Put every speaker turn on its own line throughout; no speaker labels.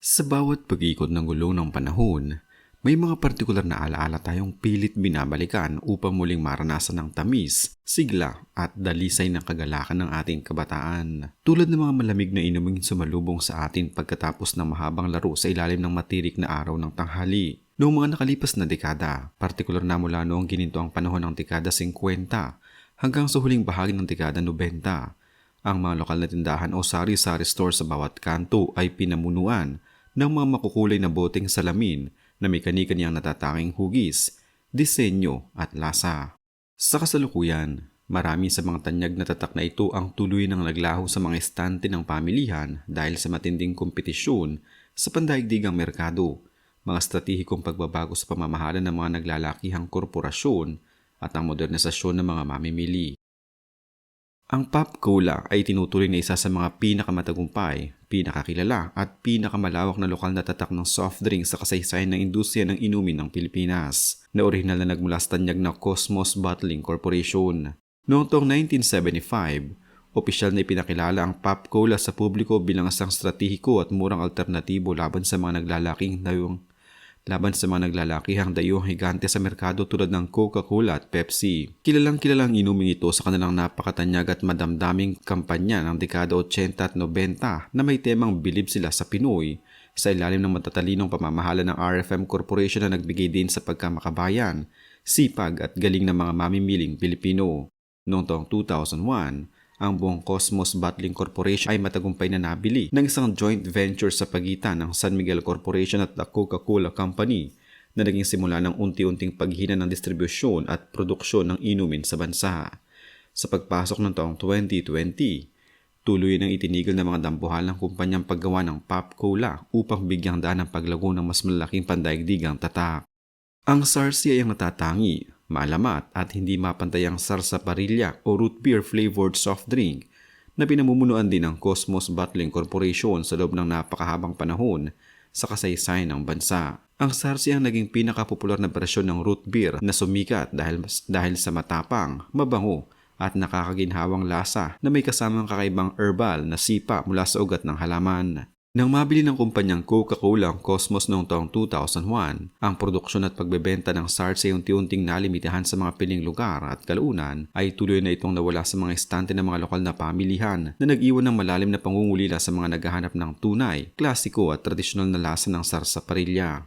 Sa bawat pag-ikot ng gulong ng panahon, may mga partikular na alaala tayong pilit binabalikan upang muling maranasan ng tamis, sigla at dalisay ng kagalakan ng ating kabataan. Tulad ng mga malamig na inuming sumalubong sa atin pagkatapos ng mahabang laro sa ilalim ng matirik na araw ng tanghali. Noong mga nakalipas na dekada, partikular na mula noong gininto ang panahon ng dekada 50 hanggang sa huling bahagi ng dekada 90, ang mga lokal na tindahan o sari-sari store sa bawat kanto ay pinamunuan ng mga makukulay na boteng salamin na may kani-kaniyang natatanging hugis, disenyo at lasa. Sa kasalukuyan, marami sa mga tanyag na tatak na ito ang tuloy ng naglaho sa mga estante ng pamilihan dahil sa matinding kompetisyon sa pandaigdigang merkado, mga estratehikong pagbabago sa pamamahala ng mga naglalakihang korporasyon at ang modernisasyon ng mga mamimili. Ang Pop Cola ay tinuturing na isa sa mga pinakamatagumpay, pinakakilala at pinakamalawak na lokal na tatak ng soft drink sa kasaysayan ng industriya ng inumin ng Pilipinas, na orihinal na nagmula sa tanyag na Cosmos Bottling Corporation. Noong taong 1975, opisyal na ipinakilala ang Pop Cola sa publiko bilang isang stratehiko at murang alternatibo laban sa mga naglalakihang dayuhang higante sa merkado tulad ng Coca-Cola at Pepsi. Kilalang inuming ito sa kanilang napakatanyag at madamdaming kampanya ng dekada 80 at 90 na may temang bilib sila sa Pinoy sa ilalim ng matatalinong pamamahala ng RFM Corporation na nagbigay din sa pagkamakabayan, sipag at galing ng mga mamimiling Pilipino. Noong taong 2001, ang buong Cosmos Bottling Corporation ay matagumpay na nabili ng isang joint venture sa pagitan ng San Miguel Corporation at The Coca-Cola Company na naging simula ng unti-unting paghina ng distribusyon at produksyon ng inumin sa bansa. Sa pagpasok ng taong 2020, tuloy nang itinigil ng mga dambuhalang kumpanyang paggawa ng Pop Cola upang bigyang daan ng paglago ng mas malalaking pandaigdigang tatak. Ang Sarsi ay ang natatangi, malamat at hindi mapantayang sarsaparilla o root beer flavored soft drink na pinamumunuan din ng Cosmos Bottling Corporation sa loob ng napakahabang panahon sa kasaysayan ng bansa. Ang Sarsi ang naging pinakapopular na bersyon ng root beer na sumikat dahil sa matapang, mabango at nakakaginhawang lasa na may kasamang kakaibang herbal na sipa mula sa ugat ng halaman. Nang mabili ng kumpanyang Coca-Cola ang Cosmos noong taong 2001, ang produksyon at pagbebenta ng Sarsi ay unti-unting nalimitahan sa mga piling lugar at kalaunan ay tuloy na itong nawala sa mga estante ng mga lokal na pamilihan na nag-iwan ng malalim na pangungulila sa mga naghahanap ng tunay, klasiko at tradisyonal na lasa ng sarsaparilla.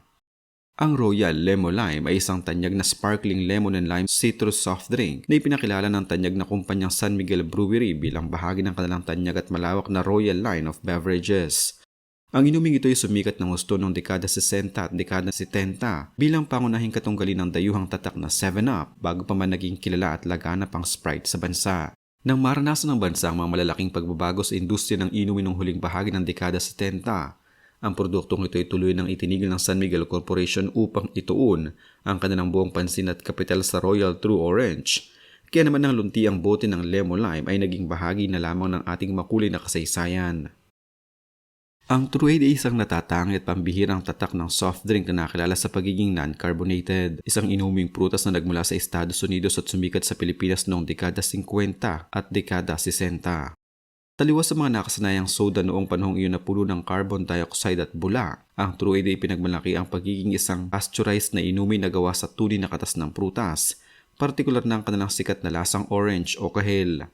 Ang Royal Lemon Lime ay isang tanyag na sparkling lemon and lime citrus soft drink na ipinakilala ng tanyag na kumpanyang San Miguel Brewery bilang bahagi ng kanilang tanyag at malawak na Royal line of beverages. Ang inuming ito ay sumikat ng husto noong dekada 60 at dekada 70 bilang pangunahing katunggali ng dayuhang tatak na 7-Up bago pa man naging kilala at laganap ang Sprite sa bansa. Nang maranasan ng bansa ang mga malalaking pagbabago sa industriya ng inumin ng huling bahagi ng dekada 70, ang produktong ito ay tuloy nang itinigil ng San Miguel Corporation upang ituon ang kanilang buong pansin at kapital sa Royal True Orange. Kaya naman ng lunti ang bote ng Lemon Lime ay naging bahagi na lamang ng ating makulay na kasaysayan. Ang Truade ay isang natatangi at pambihirang tatak ng soft drink na nakilala sa pagiging non-carbonated. Isang inuming prutas na nagmula sa Estados Unidos at sumikat sa Pilipinas noong dekada 50 at dekada 60. Taliwas sa mga nakasanayang soda noong panahong iyon na puno ng carbon dioxide at bula, ang Truade ay pinagmalaki ang pagiging isang pasteurized na inumin na gawa sa tunay na katas ng prutas, partikular na ang kanilang sikat na lasang orange o kahel.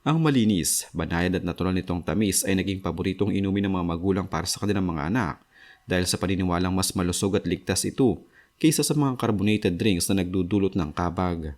Ang malinis, banayad at natural nitong tamis ay naging paboritong inumin ng mga magulang para sa kanilang mga anak dahil sa paniniwalang mas malusog at ligtas ito kaysa sa mga carbonated drinks na nagdudulot ng kabag.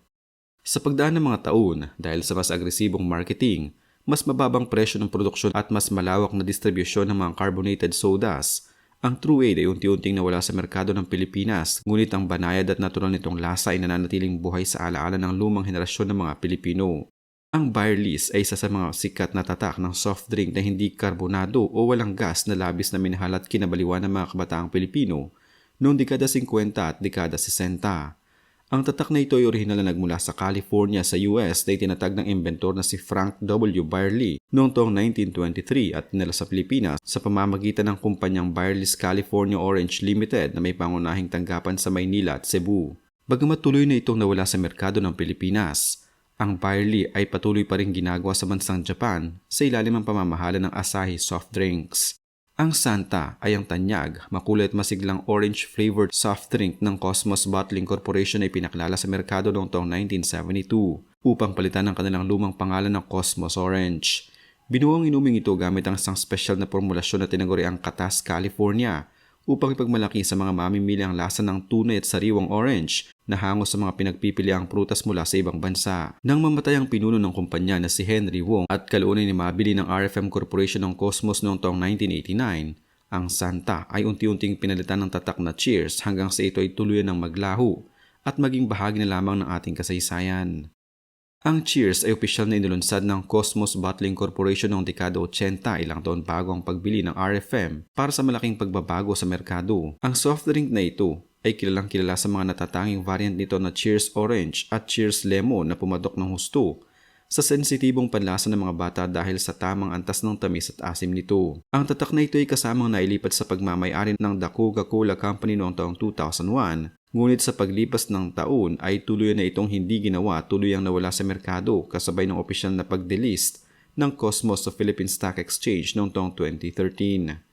Sa pagdaan ng mga taon, dahil sa mas agresibong marketing, mas mababang presyo ng produksyon at mas malawak na distribusyon ng mga carbonated sodas, ang Truade ay unti-unting nawala sa merkado ng Pilipinas, ngunit ang banayad at natural nitong lasa ay nananatiling buhay sa alaala ng lumang henerasyon ng mga Pilipino. Ang Barleys ay isa sa mga sikat na tatak ng soft drink na hindi karbonado o walang gas na labis na minahal at kinabaliwan ng mga kabataang Pilipino noong dekada 50 at dekada 60. Ang tatak na ito ay orihinal na nagmula sa California sa US na itinatag ng inventor na si Frank W. Barley noong taong 1923 at dinala sa Pilipinas sa pamamagitan ng kumpanyang Barley's California Orange Limited na may pangunahing tanggapan sa Maynila at Cebu. Bagamat tuloy na itong nawala sa merkado ng Pilipinas, ang barley ay patuloy pa rin ginagawa sa bansang Japan sa ilalim ng pamamahala ng Asahi Soft Drinks. Ang Santa ay ang tanyag, makulay at masiglang orange-flavored soft drink ng Cosmos Bottling Corporation ay pinakilala sa merkado noong taong 1972 upang palitan ang kanilang lumang pangalan ng Cosmos Orange. Binuo ang inuming ito gamit ang isang special na formulasyon na tinaguri ang Katas, California upang ipagmalaki sa mga mamimili ang lasa ng tunay at sariwang orange na hango sa mga pinagpipiliang prutas mula sa ibang bansa. Nang mamatay ang pinuno ng kumpanya na si Henry Wong at kalaunan ni mabili ng RFM Corporation ng Cosmos noong taong 1989, ang Santa ay unti-unting pinalitan ng tatak na Cheers hanggang sa ito ay tuluyan ng maglaho at maging bahagi na lamang ng ating kasaysayan. Ang Cheers ay opisyal na inilunsad ng Cosmos Bottling Corporation noong dekada 80, ilang taon bago ang pagbili ng RFM para sa malaking pagbabago sa merkado. Ang soft drink na ito ay kilalang kilala sa mga natatanging variant nito na Cheers Orange at Cheers Lemon na pumadok ng husto sa sensitibong panlasa ng mga bata dahil sa tamang antas ng tamis at asim nito. Ang tatak na ito ay kasamang nailipat sa pagmamay-ari ng The Coca-Cola Company noong taong 2001, ngunit sa paglipas ng taon ay tuloy na itong hindi ginawa, tuluyang nawala sa merkado kasabay ng opisyal na pagdelist ng Cosmos sa Philippine Stock Exchange noong taong 2013.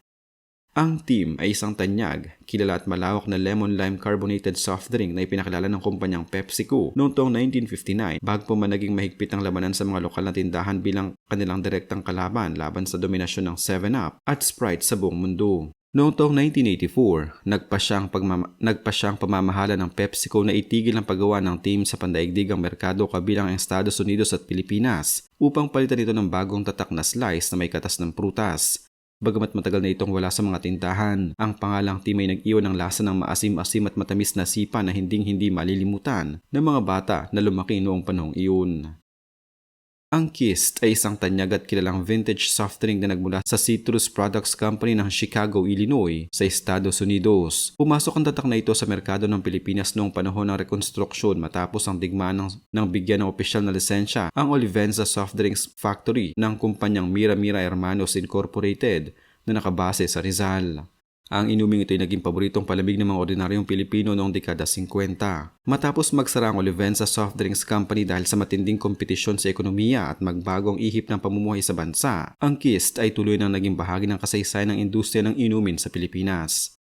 Ang team ay isang tanyag, kilala at malawak na lemon lime carbonated soft drink na ipinakilala ng kumpanyang PepsiCo noong taong 1959 bago pa man naging mahigpit ang labanan sa mga lokal na tindahan bilang kanilang direktang kalaban laban sa dominasyon ng 7-Up at Sprite sa buong mundo. Noong taong 1984, nagpa siyang pamamahala ng PepsiCo na itigil ang paggawa ng team sa pandaigdigang merkado kabilang ang Estados Unidos at Pilipinas upang palitan ito ng bagong tatak na slice na may katas ng prutas. Bagamat matagal na itong wala sa mga tindahan, ang pangalang team ay nag-iwan ng lasa ng maasim-asim at matamis na sipa na hindi malilimutan ng mga bata na lumaki noong panahong iyon. Ang Kist ay isang tanyag at kilalang vintage soft drink na nagmula sa Citrus Products Company ng Chicago, Illinois sa Estados Unidos. Pumasok ang tatak na ito sa merkado ng Pilipinas noong panahon ng rekonstruksyon matapos ang digmaan ng bigyan ng opisyal na lisensya ang Olivenza Soft Drinks Factory ng kumpanyang Mira Mira Hermanos Incorporated na nakabase sa Rizal. Ang inuming ito ay naging paboritong palamig ng mga ordinaryong Pilipino noong dekada 50. Matapos magsara ang Olivenza Soft Drinks Company dahil sa matinding kompetisyon sa ekonomiya at magbagong ihip ng pamumuhay sa bansa, ang Kist ay tuloy nang naging bahagi ng kasaysayan ng industriya ng inumin sa Pilipinas.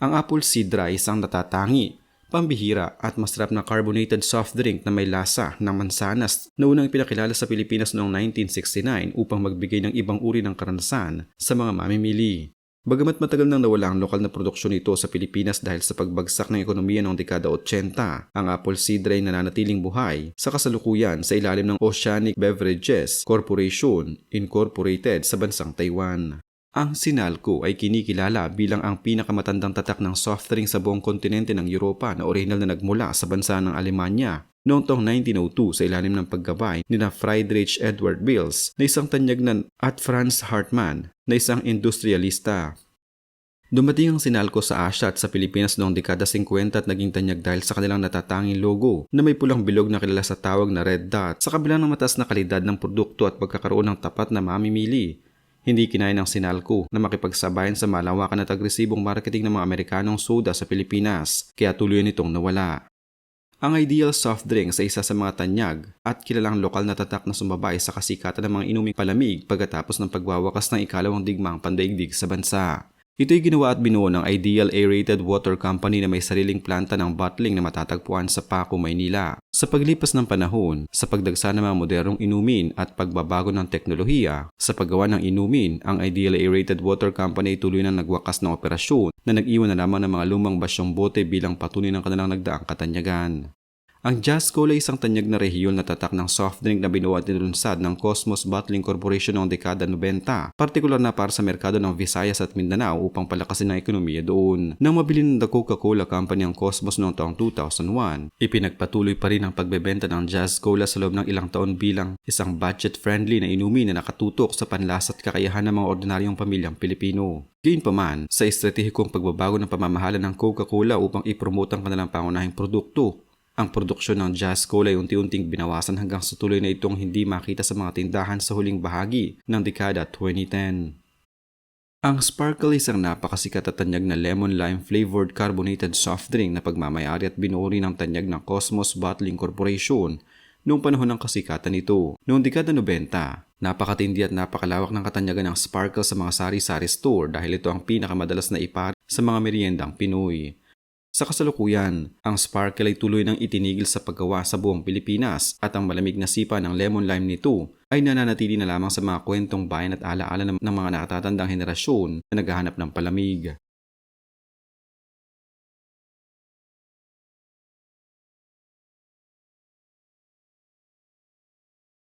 Ang Apple Sidra ay isang natatangi, pambihira at masarap na carbonated soft drink na may lasa ng mansanas na unang ipinakilala sa Pilipinas noong 1969 upang magbigay ng ibang uri ng karanasan sa mga mamimili. Bagamat matagal nang nawala ang lokal na produksyon nito sa Pilipinas dahil sa pagbagsak ng ekonomiya noong dekada 80, ang Apple Sidra ay nananatiling buhay sa kasalukuyan sa ilalim ng Oceanic Beverages Corporation Incorporated sa bansang Taiwan. Ang Sinalco ay kinikilala bilang ang pinakamatandang tatak ng soft drink sa buong kontinente ng Europa na orihinal na nagmula sa bansa ng Alemanya noong taong 1902 sa ilalim ng paggabay ni Friedrich Edward Beers na isang tanyag at Franz Hartmann na isang industrialista. Dumating ang Sinalco sa Asia at sa Pilipinas noong dekada 50 at naging tanyag dahil sa kanilang natatanging logo na may pulang bilog na kilala sa tawag na Red Dot sa kabila ng mataas na kalidad ng produkto at pagkakaroon ng tapat na mamimili. Hindi kinaya ng Sinalco na makipagsabayan sa malawakan at agresibong marketing ng mga Amerikanong soda sa Pilipinas, kaya tuloy nitong nawala. Ang Ideal Soft Drinks ay isa sa mga tanyag at kilalang lokal na tatak na sumabay sa kasikatan ng mga inuming palamig pagkatapos ng pagwawakas ng ikalawang digmaang pandaigdig sa bansa. Ito ay ginawa at binuo ng Ideal Aerated Water Company na may sariling planta ng bottling na matatagpuan sa Paco, Maynila. Sa paglipas ng panahon, sa pagdagsa ng mga modernong inumin at pagbabago ng teknolohiya, sa paggawa ng inumin, ang Ideal Aerated Water Company ay tuloy na nagwakas ng operasyon na nag-iwan na lamang ng mga lumang basyong bote bilang patunay ng kanilang nagdaang katanyagan. Ang Jazz Cola ay isang tanyag na rehiyon na tatak ng soft drink na binuo at nilunsad ng Cosmos Bottling Corporation noong dekada 90, partikular na para sa merkado ng Visayas at Mindanao upang palakasin ang ekonomiya doon. Nang mabili ng The Coca-Cola Company ang Cosmos noong taong 2001, ipinagpatuloy pa rin ang pagbebenta ng Jazz Cola sa loob ng ilang taon bilang isang budget-friendly na inumin na nakatutok sa panlasa at kakayahan ng mga ordinaryong pamilyang Pilipino. Gayunpaman, sa estratehikong pagbabago ng pamamahala ng Coca-Cola upang ipromote ang kanilang pangunahing produkto, ang produksyon ng Jazz Cola ay unti-unting binawasan hanggang sa tuloy na itong hindi makita sa mga tindahan sa huling bahagi ng dekada 2010. Ang Sparkle ay isang napakasikat at tanyag na lemon-lime flavored carbonated soft drink na pagmamayari at binuo rin ng tanyag ng Cosmos Bottling Corporation noong panahon ng kasikatan nito. Noong dekada 90, napakatindi at napakalawak ng katanyagan ng Sparkle sa mga sari-sari store dahil ito ang pinakamadalas na ipare sa mga meriendang Pinoy. Sa kasalukuyan, ang Sparkle ay tuloy nang itinigil sa paggawa sa buong Pilipinas at ang malamig na sipa ng lemon lime nito ay nananatili na lamang sa mga kwentong bayan at alaala ng mga nakatatandang henerasyon na naghahanap ng palamig.